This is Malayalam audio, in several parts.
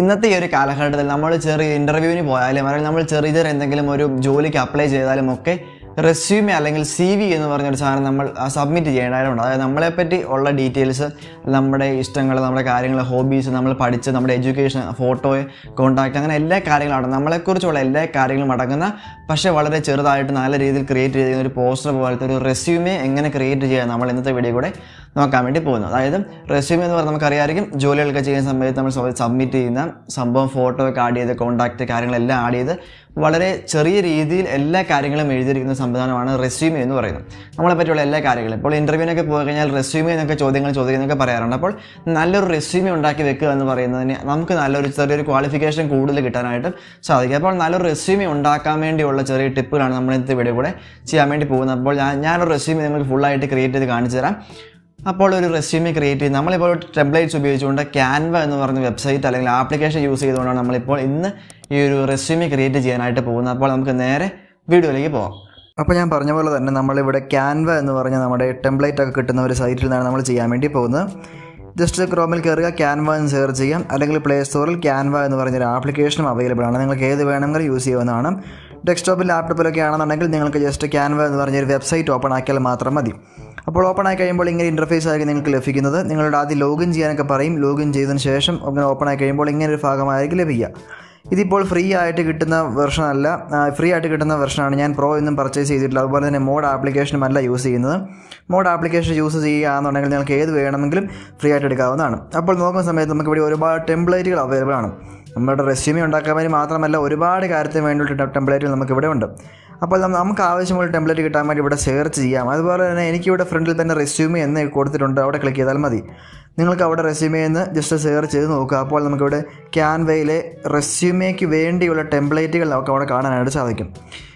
ഇന്നത്തെ ഈ ഒരു കാലഘട്ടത്തിൽ നമ്മൾ ചെറിയ ഇൻ്റർവ്യൂവിന് പോയാലും അല്ലെങ്കിൽ നമ്മൾ ചെറിയ എന്തെങ്കിലും ഒരു ജോലിക്ക് അപ്ലൈ ചെയ്താലും ഒക്കെ റെസ്യൂമെ അല്ലെങ്കിൽ CV എന്ന് പറഞ്ഞൊരു സാധനം നമ്മൾ സബ്മിറ്റ് ചെയ്യേണ്ടതായിട്ടുണ്ട്. അതായത് നമ്മളെപ്പറ്റി ഉള്ള ഡീറ്റെയിൽസ്, നമ്മുടെ ഇഷ്ടങ്ങൾ, നമ്മുടെ കാര്യങ്ങൾ, ഹോബീസ്, നമ്മൾ പഠിച്ച് നമ്മുടെ എഡ്യൂക്കേഷൻ, ഫോട്ടോ, കോൺടാക്റ്റ്, അങ്ങനെ എല്ലാ കാര്യങ്ങളാണ് നമ്മളെക്കുറിച്ചുള്ള എല്ലാ കാര്യങ്ങളും അടങ്ങുന്ന പക്ഷേ വളരെ ചെറുതായിട്ട് നല്ല രീതിയിൽ ക്രിയേറ്റ് ചെയ്യുന്ന ഒരു പോസ്റ്റർ പോലത്തെ ഒരു റെസ്യൂമെ എങ്ങനെ ക്രിയേറ്റ് ചെയ്യാൻ നമ്മൾ ഇന്നത്തെ വീഡിയോ കൂടെ നോക്കാൻ വേണ്ടി പോകുന്നു. അതായത് റെസ്യൂമെ എന്ന് പറഞ്ഞാൽ നമുക്കറിയാമായിരിക്കും, ജോലികളൊക്കെ ചെയ്യുന്ന സമയത്ത് നമ്മൾ സബ്മിറ്റ് ചെയ്യുന്ന സംഭവം, ഫോട്ടോ ഒക്കെ ആഡ് ചെയ്ത് കോൺടാക്റ്റ് കാര്യങ്ങളെല്ലാം ആഡ് ചെയ്ത് വളരെ ചെറിയ രീതിയിൽ എല്ലാ കാര്യങ്ങളും എഴുതിയിരിക്കുന്ന സംവിധാനമാണ് റെസ്യൂമെ എന്ന് പറയുന്നത്. നമ്മളെ പറ്റിയുള്ള എല്ലാ കാര്യങ്ങളും ഇപ്പോൾ ഇൻ്റർവ്യൂവിനൊക്കെ പോയി കഴിഞ്ഞാൽ റെസ്യൂമെ എന്നൊക്കെ ചോദ്യങ്ങൾ ചോദിക്കുന്നൊക്കെ പറയാറുണ്ട്. അപ്പോൾ നല്ലൊരു റെസ്യൂമെ ഉണ്ടാക്കി വെക്കുക എന്ന് പറയുന്നതിന് നമുക്ക് ചെറിയൊരു ക്വാളിഫിക്കേഷൻ കൂടുതൽ കിട്ടാനായിട്ട് സാധിക്കും. അപ്പോൾ നല്ലൊരു റെസ്യൂമെ ഉണ്ടാക്കാൻ വേണ്ടിയുള്ള ചെറിയ ടിപ്പുകളാണ് നമ്മൾ ഇന്നത്തെ വീഡിയോ കൂടെ ചെയ്യാൻ വേണ്ടി പോകുന്നത്. അപ്പോൾ ഞാനൊരു റെസ്യൂമെ നിങ്ങൾക്ക് ഫുള്ളായിട്ട് ക്രിയേറ്റ് ചെയ്ത് കാണിച്ചു തരാം. അപ്പോൾ ഒരു റെസ്യൂമെ ക്രിയേറ്റ് ചെയ്ത് നമ്മളിപ്പോൾ ടെംപ്ലേറ്റ്സ് ഉപയോഗിച്ചുകൊണ്ട് ക്യാൻവ എന്ന് പറഞ്ഞ വെബ്സൈറ്റ് അല്ലെങ്കിൽ ആപ്ലിക്കേഷൻ യൂസ് ചെയ്തുകൊണ്ടാണ് നമ്മളിപ്പോൾ ഇന്ന് ഈ ഒരു റെസ്യൂമെ ക്രിയേറ്റ് ചെയ്യാനായിട്ട് പോകുന്നത്. അപ്പോൾ നമുക്ക് നേരെ വീഡിയോയിലേക്ക് പോകാം. അപ്പോൾ ഞാൻ പറഞ്ഞ പോലെ തന്നെ നമ്മളിവിടെ ക്യാൻവ എന്ന് പറഞ്ഞ നമ്മുടെ ടെംപ്ലേറ്റ് ഒക്കെ കിട്ടുന്ന ഒരു സൈറ്റിൽ നിന്നാണ് നമ്മൾ ചെയ്യാൻ വേണ്ടി പോകുന്നത്. ജസ്റ്റ് ക്രോമിൽ കയറുക, ക്യാൻവ എന്ന് സെർച്ച് ചെയ്യാം, അല്ലെങ്കിൽ പ്ലേ സ്റ്റോറിൽ ക്യാൻവ എന്ന് പറഞ്ഞൊരു ആപ്ലിക്കേഷനും അവൈലബിൾ ആണ്. നിങ്ങൾക്ക് ഏത് വേണമെങ്കിലും യൂസ് ചെയ്യാവുന്നതാണ്. ഡെസ്ക്ടോപ്പിൽ ലാപ്ടോപ്പിലൊക്കെ ആണെന്നുണ്ടെങ്കിൽ നിങ്ങൾക്ക് ജസ്റ്റ് ക്യാൻവ എന്ന് പറഞ്ഞൊരു വെബ്സൈറ്റ് ഓപ്പൺ ആക്കിയാൽ മാത്രം മതി. അപ്പോൾ ഓപ്പൺ ആയി കഴിയുമ്പോൾ ഇങ്ങനെ ഇൻ്റർഫേസ് ആയിരിക്കും നിങ്ങൾക്ക് ലഭിക്കുന്നത്. നിങ്ങളുടെ ആദ്യം ലോഗിൻ ചെയ്യാനൊക്കെ പറയും. ലോഗിൻ ചെയ്തതിന് ശേഷം അങ്ങനെ ഓപ്പൺ ആയി കഴിയുമ്പോൾ ഇങ്ങനെ ഒരു ഭാഗമായിരിക്കും ലഭിക്കുക. ഇതിപ്പോൾ ഫ്രീ ആയിട്ട് കിട്ടുന്ന വെർഷനല്ല, ഫ്രീ ആയിട്ട് കിട്ടുന്ന വെർഷനാണ്. ഞാൻ പ്രോ ഒന്നും പർച്ചേസ് ചെയ്തിട്ടില്ല. അതുപോലെ തന്നെ മോഡ് ആപ്ലിക്കേഷനും അല്ല യൂസ് ചെയ്യുന്നത്. മോഡ് ആപ്ലിക്കേഷൻ യൂസ് ചെയ്യുകയാണെന്നുണ്ടെങ്കിൽ നിങ്ങൾക്ക് ഏത് വേണമെങ്കിലും ഫ്രീ ആയിട്ട് എടുക്കാവുന്നതാണ്. അപ്പോൾ നോക്കുന്ന സമയത്ത് നമുക്ക് ഇവിടെ ഒരുപാട് ടെംപ്ലേറ്റുകൾ അവൈലബിൾ ആണ്. നമ്മുടെ റെസ്യൂമെ ഉണ്ടാക്കാൻ വേണ്ടി മാത്രമല്ല ഒരുപാട് കാര്യത്തിന് വേണ്ടിയിട്ടുള്ള ടെംപ്ലേറ്റുകൾ നമുക്കിവിടെ ഉണ്ട്. അപ്പോൾ നമുക്ക് ആവശ്യമുള്ള ടെംപ്ലേറ്റ് കിട്ടാൻ വേണ്ടി ഇവിടെ സെർച്ച് ചെയ്യാം. അതുപോലെ തന്നെ എനിക്കിവിടെ ഫ്രണ്ടിൽ തന്നെ റെസ്യൂമെ എന്ന് കൊടുത്തിട്ടുണ്ട്. അവിടെ ക്ലിക്ക് ചെയ്താൽ മതി. നിങ്ങൾക്ക് അവിടെ റെസ്യൂമെ എന്ന് ജസ്റ്റ് സെർച്ച് ചെയ്ത് നോക്കുക. അപ്പോൾ നമുക്കിവിടെ ക്യാൻവയിലെ റെസ്യൂമേക്ക് വേണ്ടിയുള്ള ടെംപ്ലേറ്റുകൾ നമുക്ക് അവിടെ കാണാനായിട്ട് സാധിക്കും.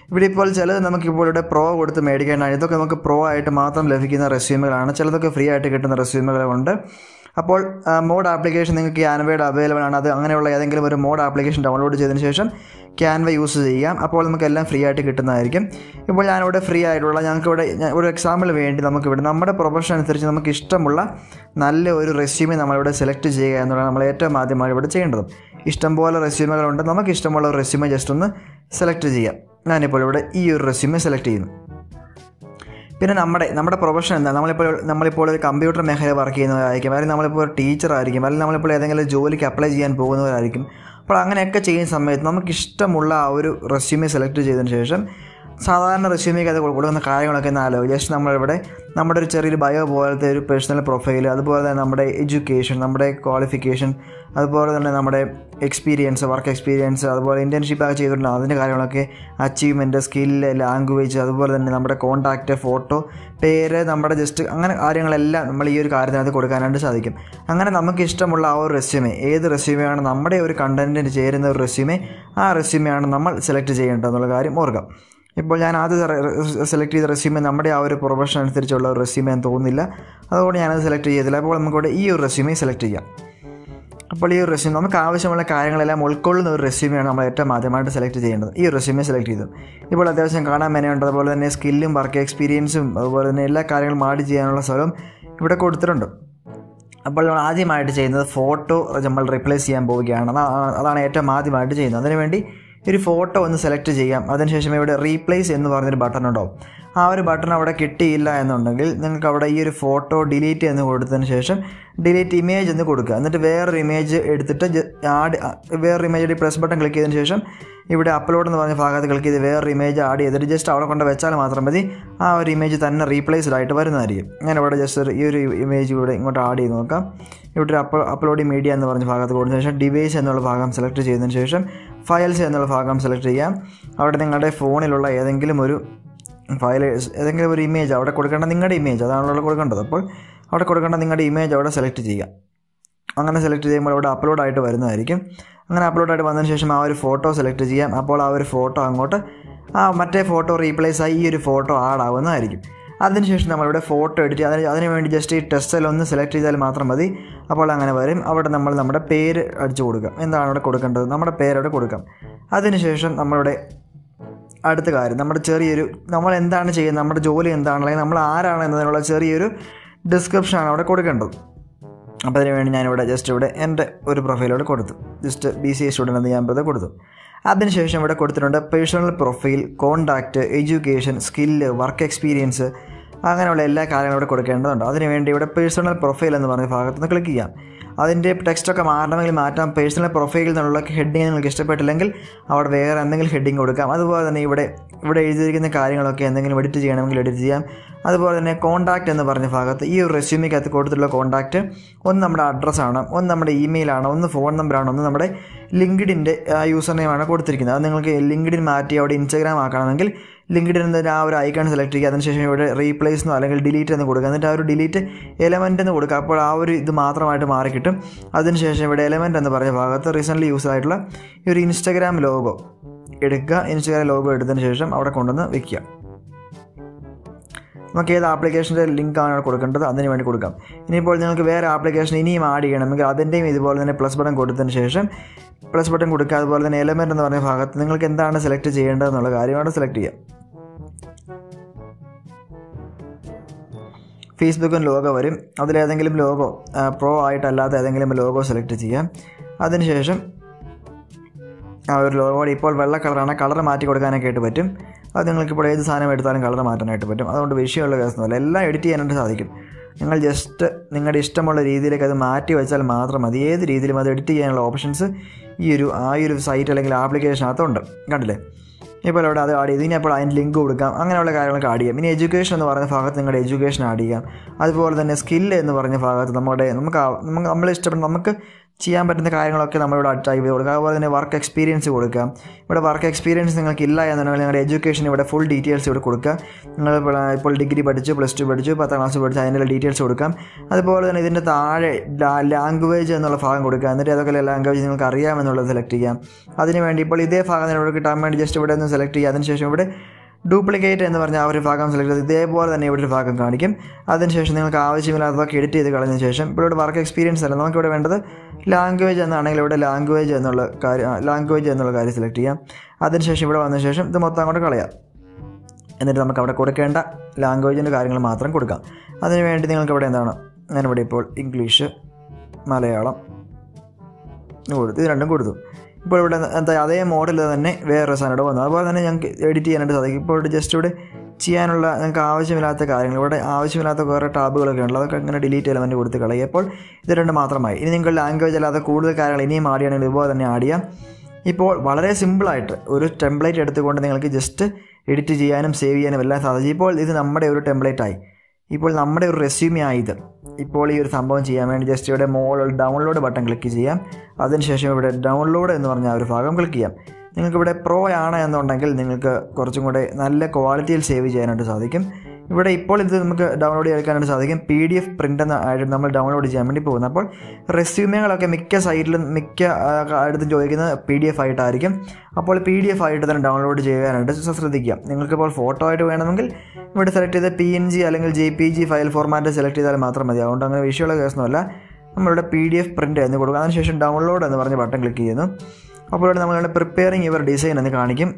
ഇവിടെ ഇപ്പോൾ ചിലത് നമുക്കിപ്പോൾ ഇവിടെ പ്രോ കൊടുത്ത് മേടിക്കേണ്ടതാണ്. ഇതൊക്കെ നമുക്ക് പ്രോ ആയിട്ട് മാത്രം ലഭിക്കുന്ന റെസ്യൂമുകളാണ്. ചിലതൊക്കെ ഫ്രീ ആയിട്ട് കിട്ടുന്ന റെസ്യൂമുകളുണ്ട്. അപ്പോൾ മോഡ് ആപ്ലിക്കേഷൻ നിങ്ങൾക്ക് ക്യാൻവയുടെ അവൈലബിൾ ആണ്. അത് അങ്ങനെയുള്ള ഏതെങ്കിലും ഒരു മോഡ് ആപ്ലിക്കേഷൻ ഡൗൺലോഡ് ചെയ്തതിന് ശേഷം ക്യാൻവ യൂസ് ചെയ്യാം. അപ്പോൾ നമുക്കെല്ലാം ഫ്രീ ആയിട്ട് കിട്ടുന്നതായിരിക്കും. ഇപ്പോൾ ഞാനിവിടെ ഫ്രീ ആയിട്ടുള്ള ഞങ്ങൾക്കിവിടെ ഒരു എക്സാമ്പിൾ വേണ്ടി നമുക്കിവിടെ നമ്മുടെ പ്രൊഫഷൻ അനുസരിച്ച് നമുക്ക് ഇഷ്ടമുള്ള നല്ല ഒരു റെസ്യൂമെ നമ്മളിവിടെ സെലക്ട് ചെയ്യുക എന്നുള്ളതാണ് നമ്മൾ ഏറ്റവും ആദ്യമായി ഇവിടെ ചെയ്യേണ്ടത്. ഇഷ്ടംപോലെ റെസ്യൂമുകളുണ്ട്. നമുക്ക് ഇഷ്ടമുള്ള ഒരു റെസ്യൂമെ ജസ്റ്റ് ഒന്ന് സെലക്ട് ചെയ്യാം. ഞാനിപ്പോൾ ഇവിടെ ഈ ഒരു റെസ്യൂമെ സെലക്ട് ചെയ്യുന്നു. പിന്നെ നമ്മുടെ പ്രൊഫഷൻ എന്താണ്? നമ്മളിപ്പോൾ ഒരു കമ്പ്യൂട്ടർ മേഖല വർക്ക് ചെയ്യുന്നവരായിരിക്കും, അല്ലെങ്കിൽ നമ്മളിപ്പോൾ ഒരു ടീച്ചറായിരിക്കും, അല്ലെങ്കിൽ നമ്മളിപ്പോൾ ഏതെങ്കിലും ജോലിക്ക് അപ്ലൈ ചെയ്യാൻ പോകുന്നവരായിരിക്കും. അപ്പോൾ അങ്ങനെയൊക്കെ ചെയ്യുന്ന സമയത്ത് നമുക്കിഷ്ടമുള്ള ആ ഒരു റെസ്യൂമെ സെലക്ട് ചെയ്തതിന് ശേഷം സാധാരണ റെസ്യൂമേക്ക് അത് കൊടുക്കുന്ന കാര്യങ്ങളൊക്കെ ഒന്ന് ആലോചിക്കും. ജസ്റ്റ് നമ്മളിവിടെ നമ്മുടെ ഒരു ചെറിയൊരു ബയോ പോലത്തെ ഒരു പേഴ്സണൽ പ്രൊഫൈൽ, അതുപോലെ തന്നെ നമ്മുടെ എഡ്യൂക്കേഷൻ, നമ്മുടെ ക്വാളിഫിക്കേഷൻ, അതുപോലെ തന്നെ നമ്മുടെ എക്സ്പീരിയൻസ്, വർക്ക് എക്സ്പീരിയൻസ്, അതുപോലെ ഇൻറ്റേൺഷിപ്പ് ഒക്കെ ചെയ്തിട്ടുണ്ട് അതിൻ്റെ കാര്യങ്ങളൊക്കെ, അച്ചീവ്മെൻറ്റ്, സ്കില്ല്, ലാംഗ്വേജ്, അതുപോലെ തന്നെ നമ്മുടെ കോൺടാക്റ്റ്, ഫോട്ടോ, പേര്, നമ്മുടെ ജസ്റ്റ് അങ്ങനെ കാര്യങ്ങളെല്ലാം നമ്മൾ ഈ ഒരു കാര്യത്തിനകത്ത് കൊടുക്കാനായിട്ട് സാധിക്കും. അങ്ങനെ നമുക്ക് ഇഷ്ടമുള്ള ആ ഒരു റെസ്യൂമെ, ഏത് റെസ്യൂമെയാണ് നമ്മുടെ ഒരു കണ്ടൻറ്റിന് ചേരുന്ന ഒരു റെസ്യൂമെ, ആ റെസ്യൂമെയാണ് നമ്മൾ സെലക്ട് ചെയ്യേണ്ടത് എന്നുള്ള കാര്യം ഓർക്കുക. ഇപ്പോൾ ഞാൻ ആദ്യം സെലക്ട് ചെയ്ത റെസ്യൂമെ നമ്മുടെ ആ ഒരു പ്രൊഫഷൻ അനുസരിച്ചുള്ള ഒരു റെസ്യൂമെ എന്ന് തോന്നുന്നില്ല. അതുകൊണ്ട് ഞാനത് സെലക്ട് ചെയ്തില്ല. അപ്പോൾ നമുക്കിവിടെ ഈ ഒരു റെസ്യൂമെ സെലക്ട് ചെയ്യാം. അപ്പോൾ ഈ ഒരു റെസ്യൂമെ നമുക്ക് ആവശ്യമുള്ള കാര്യങ്ങളെല്ലാം ഉൾക്കൊള്ളുന്ന ഒരു റെസ്യൂമെയാണ് നമ്മൾ ഏറ്റവും ആദ്യമായിട്ട് സെലക്ട് ചെയ്യേണ്ടത്. ഈ ഒരു റെസ്യൂമെ സെലക്ട് ചെയ്തു. ഇപ്പോൾ അത്യാവശ്യം കാണാൻ മെനയുണ്ട്. അതുപോലെ തന്നെ സ്കില്ലും വർക്ക് എക്സ്പീരിയൻസും അതുപോലെ തന്നെ എല്ലാ കാര്യങ്ങളും ആഡ് ചെയ്യാനുള്ള സ്ഥലവും ഇവിടെ കൊടുത്തിട്ടുണ്ട്. അപ്പോൾ നമ്മൾ ആദ്യമായിട്ട് ചെയ്യുന്നത് ഫോട്ടോ നമ്മൾ റീപ്ലേസ് ചെയ്യാൻ പോവുകയാണ്. അതാണ് ഏറ്റവും ആദ്യമായിട്ട് ചെയ്യുന്നത്. അതിനുവേണ്ടി ഒരു ഫോട്ടോ ഒന്ന് സെലക്ട് ചെയ്യാം. അതിനുശേഷം ഇവിടെ റീപ്ലേസ് എന്ന് പറഞ്ഞൊരു ബട്ടൺ ഉണ്ടാവും. ആ ഒരു ബട്ടൺ അവിടെ കിട്ടിയില്ല എന്നുണ്ടെങ്കിൽ നിങ്ങൾക്ക് അവിടെ ഈ ഒരു ഫോട്ടോ ഡിലീറ്റ് എന്ന് കൊടുത്തതിന് ശേഷം ഡിലീറ്റ് ഇമേജ് എന്ന് കൊടുക്കുക. എന്നിട്ട് വേറൊരു ഇമേജ് എടുത്തിട്ട് വേറൊരു ഇമേജ് പ്രസ് ബട്ടൺ ക്ലിക്ക് ചെയ്തതിന് ശേഷം ഇവിടെ അപ്ലോഡ് എന്ന് പറഞ്ഞ ഭാഗത്ത് ക്ലിക്ക് ചെയ്ത് വേറൊരു ഇമേജ് ആഡ് ചെയ്തിട്ട് ജസ്റ്റ് അവിടെ കൊണ്ട് വെച്ചാൽ മാത്രം മതി. ആ ഒരു ഇമേജ് തന്നെ റീപ്ലേസ്ഡ് ആയിട്ട് വരുന്നതായിരിക്കും. ഞാൻ ഇവിടെ ജസ്റ്റ് ഈ ഒരു ഇമേജ് ഇവിടെ ഇങ്ങോട്ട് ആഡ് ചെയ്ത് നോക്കാം. ഇവിടെ ഒരു അപ്ലോഡ് മീഡിയ എന്ന് പറഞ്ഞ ഭാഗത്ത് കൊടുത്തതിന് ശേഷം ഡിവൈസ് എന്നുള്ള ഭാഗം സെലക്ട് ചെയ്തതിന് ശേഷം ഫയൽസ് എന്നുള്ള ഭാഗം സെലക്ട് ചെയ്യാം. അവിടെ നിങ്ങളുടെ ഫോണിലുള്ള ഏതെങ്കിലും ഒരു ഫയൽ, ഏതെങ്കിലും ഒരു ഇമേജ് അവിടെ കൊടുക്കേണ്ട നിങ്ങളുടെ ഇമേജ് അതാണല്ലോ കൊടുക്കേണ്ടത്. അപ്പോൾ അവിടെ കൊടുക്കേണ്ട നിങ്ങളുടെ ഇമേജ് അവിടെ സെലക്ട് ചെയ്യുക. അങ്ങനെ സെലക്ട് ചെയ്യുമ്പോൾ അവിടെ അപ്ലോഡായിട്ട് വരുന്നതായിരിക്കും. അങ്ങനെ അപ്ലോഡായിട്ട് വന്നതിന് ശേഷം ആ ഒരു ഫോട്ടോ സെലക്ട് ചെയ്യാം. അപ്പോൾ ആ ഒരു ഫോട്ടോ അങ്ങോട്ട് മറ്റേ ഫോട്ടോ റീപ്ലേസ് ആയി ഈ ഒരു ഫോട്ടോ ആഡ് ആവുന്നതായിരിക്കും. അതിനുശേഷം നമ്മളിവിടെ ഫോട്ടോ എഡിറ്റ് അതിന് വേണ്ടി ജസ്റ്റ് ഈ ടെക്സ്റ്റിൽ ഒന്ന് സെലക്ട് ചെയ്താൽ മാത്രം മതി. അപ്പോൾ അങ്ങനെ വരും. അവിടെ നമ്മൾ നമ്മുടെ പേര് അടിച്ചു കൊടുക്കാം. എന്താണ് അവിടെ കൊടുക്കേണ്ടത്? നമ്മുടെ പേരവിടെ കൊടുക്കാം. അതിനുശേഷം നമ്മളുടെ അടുത്ത കാര്യം നമ്മൾ എന്താണ് ചെയ്യുന്നത്, നമ്മുടെ ജോലി എന്താണ്, അല്ലെങ്കിൽ നമ്മൾ ആരാണ് എന്നതിനുള്ള ചെറിയൊരു ഡിസ്ക്രിപ്ഷനാണ് അവിടെ കൊടുക്കേണ്ടത്. അപ്പോൾ അതിന് വേണ്ടി ഞാനിവിടെ ജസ്റ്റ് ഇവിടെ എൻ്റെ ഒരു പ്രൊഫൈലോട് കൊടുത്തു. ജസ്റ്റ് BCA സ്റ്റുഡൻ്റ് എന്ന് ഞാൻ ഇവിടെ കൊടുത്തു. അതിനുശേഷം ഇവിടെ കൊടുത്തിട്ടുണ്ട് personal profile, contact, education, skill, work experience, അങ്ങനെയുള്ള എല്ലാ കാര്യങ്ങളും ഇവിടെ കൊടുക്കേണ്ടതുണ്ട്. അതിനുവേണ്ടി ഇവിടെ പേഴ്സണൽ പ്രൊഫൈൽ എന്ന് പറഞ്ഞ ഭാഗത്ത് നിന്ന് ക്ലിക്ക് ചെയ്യാം. അതിൻ്റെ ടെക്സ്റ്റൊക്കെ മാറണമെങ്കിൽ മാറ്റാം. പേഴ്സണൽ പ്രൊഫൈലിൽ നിന്നുള്ള ഹെഡിങ് നിങ്ങൾക്ക് ഇഷ്ടപ്പെട്ടില്ലെങ്കിൽ അവിടെ വേറെ എന്തെങ്കിലും ഹെഡിങ് കൊടുക്കാം. അതുപോലെ തന്നെ ഇവിടെ എഴുതിയിരിക്കുന്ന കാര്യങ്ങളൊക്കെ എന്തെങ്കിലും എഡിറ്റ് ചെയ്യണമെങ്കിൽ എഡിറ്റ് ചെയ്യാം. അതുപോലെ തന്നെ കോൺടാക്റ്റ് എന്ന് പറഞ്ഞ ഭാഗത്ത് ഈ ഒരു റെസ്യൂമിക്കകത്ത് കൊടുത്തിട്ടുള്ള കോൺടാക്റ്റ് ഒന്ന് നമ്മുടെ അഡ്രസ്സാണ്, ഒന്ന് നമ്മുടെ ഇമെയിലാണ്, ഒന്ന് ഫോൺ നമ്പറാണ്, ഒന്ന് നമ്മുടെ ലിങ്ക്ഡിൻ്റെ യൂസർ നെയിമാണ് കൊടുത്തിരിക്കുന്നത്. അത് നിങ്ങൾക്ക് ലിങ്ക്ഡിൻ മാറ്റി അവിടെ ഇൻസ്റ്റാഗ്രാം ആക്കണമെങ്കിൽ ലിങ്ക്ഡിൻ എന്നതിന് ആ ഒരു ഐക്കൺ സെലക്ട് ചെയ്യുക. അതിനുശേഷം ഇവിടെ റീപ്ലേസ് എന്നോ അല്ലെങ്കിൽ ഡിലീറ്റ് എന്ന് കൊടുക്കുക. എന്നിട്ട് ആ ഒരു ഡിലീറ്റ് എലമെൻ്റ് എന്ന് കൊടുക്കുക. അപ്പോൾ ആ ഒരു ഇത് മാത്രമായിട്ട് മാറി കിട്ടും. അതിനുശേഷം ഇവിടെ എലമെൻ്റ് എന്ന് പറഞ്ഞ ഭാഗത്ത് റീസെൻ്റ്ലി യൂസ് ആയിട്ടുള്ള ഈ ഒരു ഇൻസ്റ്റാഗ്രാം ലോഗോ എടുക്കുക. ഇൻസ്റ്റാഗ്രാം ലോഗോ എടുത്തതിന് ശേഷം അവിടെ കൊണ്ടുവന്ന് വയ്ക്കുക. നമുക്ക് ഏത് ആപ്ലിക്കേഷൻ്റെ ലിങ്കാണ് കൊടുക്കേണ്ടത് അതിന് വേണ്ടി കൊടുക്കാം. ഇനിയിപ്പോൾ നിങ്ങൾക്ക് വേറെ ആപ്ലിക്കേഷൻ ഇനിയും ആഡ് ചെയ്യണമെങ്കിൽ അതിൻ്റെയും ഇതുപോലെ തന്നെ പ്ലസ് ബട്ടൺ കൊടുത്തതിന് ശേഷം പ്ലസ് ബട്ടൺ കൊടുക്കുക. അതുപോലെ തന്നെ എലമെൻ്റ് എന്ന് പറഞ്ഞ ഭാഗത്ത് നിങ്ങൾക്ക് എന്താണ് സെലക്ട് ചെയ്യേണ്ടതെന്നുള്ള കാര്യമാണ് സെലക്ട് ചെയ്യാം. ഫേസ്ബുക്കും ലോഗോ വരും. അതിലേതെങ്കിലും ലോഗോ പ്രോ ആയിട്ടല്ലാത്ത ഏതെങ്കിലും ലോഗോ സെലക്ട് ചെയ്യാം. അതിനുശേഷം ആ ഒരു ലോഗോ ഇപ്പോൾ വെള്ള കളറാണ്, കളർ മാറ്റി കൊടുക്കാനൊക്കെ ആയിട്ട് പറ്റും. അത് നിങ്ങൾക്കിപ്പോൾ ഏത് സാധനം എടുത്താലും കളർ മാറ്റാനായിട്ട് പറ്റും. അതുകൊണ്ട് വിഷയമുള്ള കേസൊന്നുമല്ല, എല്ലാം എഡിറ്റ് ചെയ്യാനായിട്ട് സാധിക്കും. നിങ്ങൾ ജസ്റ്റ് നിങ്ങളുടെ ഇഷ്ടമുള്ള രീതിയിലേക്ക് അത് മാറ്റി വെച്ചാൽ മാത്രം മതി. ഏത് രീതിയിലും അത് എഡിറ്റ് ചെയ്യാനുള്ള ഓപ്ഷൻസ് ആ ഒരു സൈറ്റ് അല്ലെങ്കിൽ ആപ്ലിക്കേഷനകത്തുണ്ട്. കണ്ടില്ലേ? ഇപ്പോൾ അവിടെ അത് ആഡ് ചെയ്ത് ഇനി അപ്പോൾ അതിന് ലിങ്ക് കൊടുക്കാം. അങ്ങനെയുള്ള കാര്യങ്ങളൊക്കെ ആഡ് ചെയ്യാം. ഇനി എഡ്യൂക്കേഷൻ എന്ന് പറഞ്ഞ ഭാഗത്ത് നിങ്ങളുടെ എഡ്യൂക്കേഷൻ ആഡ് ചെയ്യാം. അതുപോലെ തന്നെ സ്കില്ല് എന്ന് പറഞ്ഞ ഭാഗത്ത് നമ്മളെ ഇഷ്ടപ്പെടുന്ന നമുക്ക് ചെയ്യാൻ പറ്റുന്ന കാര്യങ്ങളൊക്കെ നമ്മളിവിടെ ടൈപ്പ് ചെയ്ത് കൊടുക്കുക. അതുപോലെ തന്നെ വർക്ക് എക്സ്പീരിയൻസ് കൊടുക്കാം. ഇവിടെ വർക്ക് എക്സ്പീരിയൻസ് നിങ്ങൾക്ക് ഇല്ല എന്നുണ്ടെങ്കിൽ നിങ്ങളുടെ എഡ്യൂക്കേഷൻ ഇവിടെ ഫുൾ ഡീറ്റെയിൽസ് ഇവിടെ കൊടുക്കുക. നിങ്ങൾ ഇപ്പോൾ ഡിഗ്രി പഠിച്ചു, +2 പഠിച്ചു, 10ാം ക്ലാസ് പഠിച്ചു, അതിൻ്റെ ഡീറ്റെയിൽസ് കൊടുക്കാം. അതുപോലെ തന്നെ ഇതിൻ്റെ താഴെ ലാംഗ്വേജ് എന്നുള്ള ഭാഗം കൊടുക്കുക. എന്നിട്ട് ഏതൊക്കെ ലാംഗ്വേജ് നിങ്ങൾക്ക് അറിയാമെന്നുള്ളത് സെലക്ട് ചെയ്യാം. അതിനുവേണ്ടി ഇപ്പോൾ ഇതേ ഭാഗം ഇവിടെ കിട്ടാൻ വേണ്ടി ജസ്റ്റ് ഇവിടെ ഒന്ന് സെലക്ട് ചെയ്യുക. അതിനുശേഷം ഇവിടെ ഡ്യൂപ്ലിക്കേറ്റ് എന്ന് പറഞ്ഞാൽ ആ ഒരു ഭാഗം സെലക്ട് ചെയ്ത് ഇതേപോലെ തന്നെ ഇവിടെ ഒരു ഭാഗം കാണിക്കും. അതിനുശേഷം നിങ്ങൾക്ക് ആവശ്യമില്ലാത്തതൊക്കെ എഡിറ്റ് ചെയ്ത് കളഞ്ഞ ശേഷം ഇപ്പോൾ ഇവിടെ വർക്ക് എക്സ്പീരിയൻസ് അല്ല, നമുക്കിവിടെ വേണ്ടത് ലാംഗ്വേജ് എന്നാണെങ്കിൽ ഇവിടെ ലാംഗ്വേജ് എന്നുള്ള കാര്യം സെലക്ട് ചെയ്യാം. അതിനുശേഷം ഇവിടെ വന്ന ശേഷം ഇത് മൊത്തം അങ്ങോട്ട് കളയാം. എന്നിട്ട് നമുക്ക് അവിടെ കൊടുക്കേണ്ട ലാംഗ്വേജിൻ്റെ കാര്യങ്ങൾ മാത്രം കൊടുക്കാം. അതിനുവേണ്ടി നിങ്ങൾക്ക് ഇവിടെ ഞാനിവിടെ ഇപ്പോൾ ഇംഗ്ലീഷ്, മലയാളം കൊടുത്തു, ഇത് രണ്ടും കൊടുത്തു. ഇപ്പോൾ ഇവിടെ അതേ മോഡൽ തന്നെ വേറൊരു സാധനം വന്നു. അതുപോലെ തന്നെ ഞങ്ങൾക്ക് എഡിറ്റ് ചെയ്യാനായിട്ട് സാധിക്കും. ഇപ്പോൾ ഇവിടെ ജസ്റ്റ് ഇവിടെ ചെയ്യാനുള്ള നിങ്ങൾക്ക് ആവശ്യമില്ലാത്ത കാര്യങ്ങൾ, ഇവിടെ ആവശ്യമില്ലാത്ത വേറെ ടാബുകളൊക്കെ ഉണ്ടല്ലോ, അതൊക്കെ അങ്ങനെ ഡിലീറ്റ് എലമെൻറ്റ് കൊടുത്ത് കളയുക. അപ്പോൾ ഇത് രണ്ട് മാത്രമായി. ഇനി നിങ്ങൾ ലാംഗ്വേജ് അല്ലാതെ കൂടുതൽ കാര്യങ്ങൾ ഇനിയും ആഡ് ചെയ്യണമെങ്കിൽ ഇതുപോലെ തന്നെ ആഡ് ചെയ്യാം. ഇപ്പോൾ വളരെ സിമ്പിളായിട്ട് ഒരു ടെംപ്ലേറ്റ് എടുത്തുകൊണ്ട് നിങ്ങൾക്ക് ജസ്റ്റ് എഡിറ്റ് ചെയ്യാനും സേവ് ചെയ്യാനും എല്ലാം സാധിക്കും. ഇപ്പോൾ ഇത് നമ്മുടെ ഒരു ടെംപ്ലേറ്റായി. ഇപ്പോൾ നമ്മുടെ ഒരു റെസ്യൂമെ ആയത്. ഇപ്പോൾ ഈ ഒരു സംഭവം ചെയ്യാൻ വേണ്ടി ജസ്റ്റ് ഇവിടെ ഡൗൺലോഡ് ബട്ടൺ ക്ലിക്ക് ചെയ്യാം. അതിനുശേഷം ഇവിടെ ഡൗൺലോഡ് എന്ന് പറഞ്ഞ ആ ഒരു ഭാഗം ക്ലിക്ക് ചെയ്യാം. നിങ്ങൾക്കിവിടെ പ്രോ ആണ് എന്നുണ്ടെങ്കിൽ നിങ്ങൾക്ക് കുറച്ചും കൂടെ നല്ല ക്വാളിറ്റിയിൽ സേവ് ചെയ്യാനായിട്ട് സാധിക്കും. ഇവിടെ ഇപ്പോൾ ഇത് നമുക്ക് ഡൗൺലോഡ് ചെയ്യാനായിട്ട് സാധിക്കും. PDF പ്രിൻ്റ് ആയിട്ട് നമ്മൾ ഡൗൺലോഡ് ചെയ്യാൻ വേണ്ടി പോകുന്നത്. അപ്പോൾ റെസ്യൂമുകളൊക്കെ മിക്ക സൈറ്റിലും അടുത്തും ചോദിക്കുന്നത് PDF ആയിട്ടായിരിക്കും. അപ്പോൾ PDF ആയിട്ട് തന്നെ ഡൗൺലോഡ് ചെയ്യാനായിട്ട് ശ്രദ്ധിക്കാം. നിങ്ങൾക്കിപ്പോൾ ഫോട്ടോ ആയിട്ട് വേണമെങ്കിൽ ഇവിടെ സെലക്ട് ചെയ്ത് PNG അല്ലെങ്കിൽ JPG ഫയൽ ഫോർമാറ്റ് സെലക്ട് ചെയ്താൽ മാത്രം മതി. അതുകൊണ്ട് അങ്ങനെ വിഷയമുള്ള കേസൊന്നുമല്ല. നമ്മളിവിടെ PDF പ്രിൻ്റ് എന്ന് കൊടുക്കുക. അതിനുശേഷം ഡൗൺലോഡ് എന്ന് പറഞ്ഞ ബട്ടൺ ക്ലിക്ക് ചെയ്യുന്നു. അപ്പോൾ ഇവിടെ നമ്മളിവിടെ പ്രിപ്പയറിങ് യുവർ ഡിസൈൻ എന്ന് കാണിക്കും.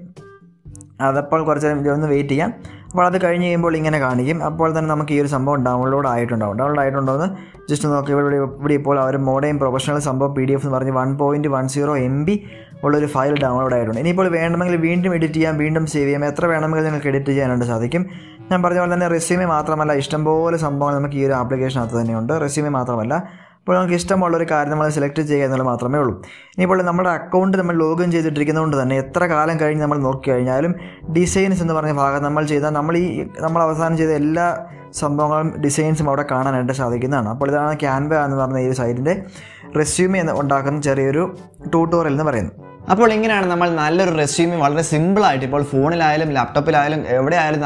അതപ്പോൾ കുറച്ച് ഒന്ന് വെയിറ്റ് ചെയ്യാം. അപ്പോൾ അത് കഴിഞ്ഞ് കഴിയുമ്പോൾ ഇങ്ങനെ കാണിക്കും. അപ്പോൾ തന്നെ നമുക്ക് ഈ ഒരു സംഭവം ഡൗൺലോഡ് ആയിട്ടുണ്ടോ എന്ന് ജസ്റ്റ് നോക്കി. ഇവിടെ ഇപ്പോൾ അവർ മോഡേൺ പ്രൊഫഷണൽ സംഭവം PDF എന്ന് പറഞ്ഞ് 1.10 MB ഉള്ളൊരു ഫയൽ ഡൗൺലോഡ് ആയിട്ടുണ്ട്. ഇനിയിപ്പോൾ വേണമെങ്കിൽ വീണ്ടും എഡിറ്റ് ചെയ്യാം, വീണ്ടും സേവ് ചെയ്യാം, എത്ര വേണമെങ്കിൽ നിങ്ങൾക്ക് എഡിറ്റ് ചെയ്യാനായിട്ട് സാധിക്കും. ഞാൻ പറഞ്ഞ പോലെ തന്നെ റെസ്യൂമെ മാത്രമല്ല, ഇഷ്ടംപോലെ സംഭവങ്ങൾ നമുക്ക് ഈ ഒരു ആപ്ലിക്കേഷനകത്ത് തന്നെയുണ്ട്. റെസ്യൂമെ മാത്രമല്ല, അപ്പോൾ നമുക്ക് ഇഷ്ടമുള്ളൊരു കാര്യം നമ്മൾ സെലക്ട് ചെയ്യുക എന്നുള്ളത് മാത്രമേ ഉള്ളൂ. ഇനിയിപ്പോൾ നമ്മുടെ അക്കൗണ്ട് നമ്മൾ ലോഗിൻ ചെയ്തിട്ടിരിക്കുന്നതുകൊണ്ട് തന്നെ എത്ര കാലം കഴിഞ്ഞ് നമ്മൾ നോക്കിക്കഴിഞ്ഞാലും ഡിസൈൻസ് എന്ന് പറഞ്ഞ ഭാഗം നമ്മൾ അവസാനം ചെയ്ത എല്ലാ സംഭവങ്ങളും ഡിസൈൻസും അവിടെ കാണാനായിട്ട് സാധിക്കുന്നതാണ്. അപ്പോൾ ഇതാണ് ക്യാൻവ എന്ന് പറഞ്ഞ ഈ സൈറ്റിൻ്റെ റെസ്യൂമെ ഉണ്ടാക്കുന്ന ചെറിയൊരു ട്യൂട്ടോറിയൽ എന്ന് പറയുന്നത്. അപ്പോൾ ഇങ്ങനെയാണ് നമ്മൾ നല്ലൊരു റെസ്യൂമെ വളരെ സിമ്പിളായിട്ട് ഇപ്പോൾ ഫോണിലായാലും ലാപ്ടോപ്പിലായാലും എവിടെയായാലും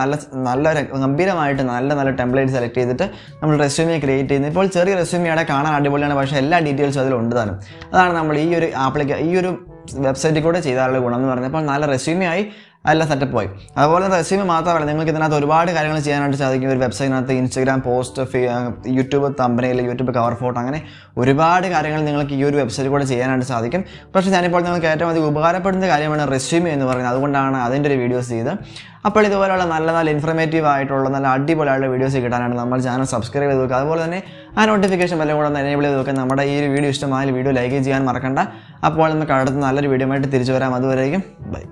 നല്ല ഗംഭീരമായിട്ട് നല്ല ടെംപ്ലേറ്റ് സെലക്ട് ചെയ്തിട്ട് നമ്മൾ റെസ്യൂമെ ക്രിയേറ്റ് ചെയ്യുന്നത്. ഇപ്പോൾ ചെറിയ റെസ്യൂമെയാണ്, കാണാൻ അടിപൊളിയാണ്, പക്ഷേ എല്ലാ ഡീറ്റെയിൽസും അതിലുണ്ട് താനും. അതാണ് നമ്മൾ ഈ ഒരു വെബ്സൈറ്റിൽ കൂടെ ചെയ്താലുള്ള ഗുണം എന്ന് പറഞ്ഞാൽ. അപ്പോൾ നല്ല റെസ്യൂമെ ആയി, അതെല്ലാം സെറ്റപ്പ് പോയി. അതുപോലെ റെസ്യൂമെ മാത്രമല്ല, നിങ്ങൾക്ക് ഇതിനകത്ത് ഒരുപാട് കാര്യങ്ങൾ ചെയ്യാനായിട്ട് സാധിക്കും. ഒരു വെബ്സൈറ്റിനകത്ത് ഇൻസ്റ്റാഗ്രാം പോസ്റ്റ്, യൂട്യൂബ് തമ്പനെയിൽ, യൂട്യൂബ് കവർ ഫോട്ടോ, അങ്ങനെ ഒരുപാട് കാര്യങ്ങൾ നിങ്ങൾക്ക് ഈ ഒരു വെബ്സൈറ്റിൽ കൂടെ ചെയ്യാനായിട്ട് സാധിക്കും. പക്ഷേ ഞാനിപ്പോൾ നിങ്ങൾക്ക് ഏറ്റവും അധികം ഉപകാരപ്പെടുന്ന കാര്യമാണ് റെസ്യൂമെ എന്ന് പറയുന്നത്. അതുകൊണ്ടാണ് അതിൻ്റെ ഒരു വീഡിയോസ് ചെയ്ത്. അപ്പോൾ ഇതുപോലെയുള്ള നല്ല ഇൻഫർമേറ്റീവ് ആയിട്ടുള്ള നല്ല അടിപൊളിയായിട്ടുള്ള വീഡിയോസ് കിട്ടാനാണ് നമ്മൾ ചാനൽ സബ്സ്ക്രൈബ് ചെയ്ത് വെക്കുക. അതുപോലെ തന്നെ ആ നോട്ടിഫിക്കേഷൻ എല്ലാം കൂടെ ഒന്ന് എനേബിൾ ചെയ്ത് വെക്കുക. നമ്മുടെ ഈ ഒരു വീഡിയോ ഇഷ്ടമായ വീഡിയോ ലൈക്ക് ചെയ്യാൻ മറക്കണ്ട. അപ്പോൾ നമുക്ക് അടുത്ത നല്ലൊരു വീഡിയോ ആയിട്ട് തിരിച്ചു വരാം. അതുവരേക്കും ബൈ.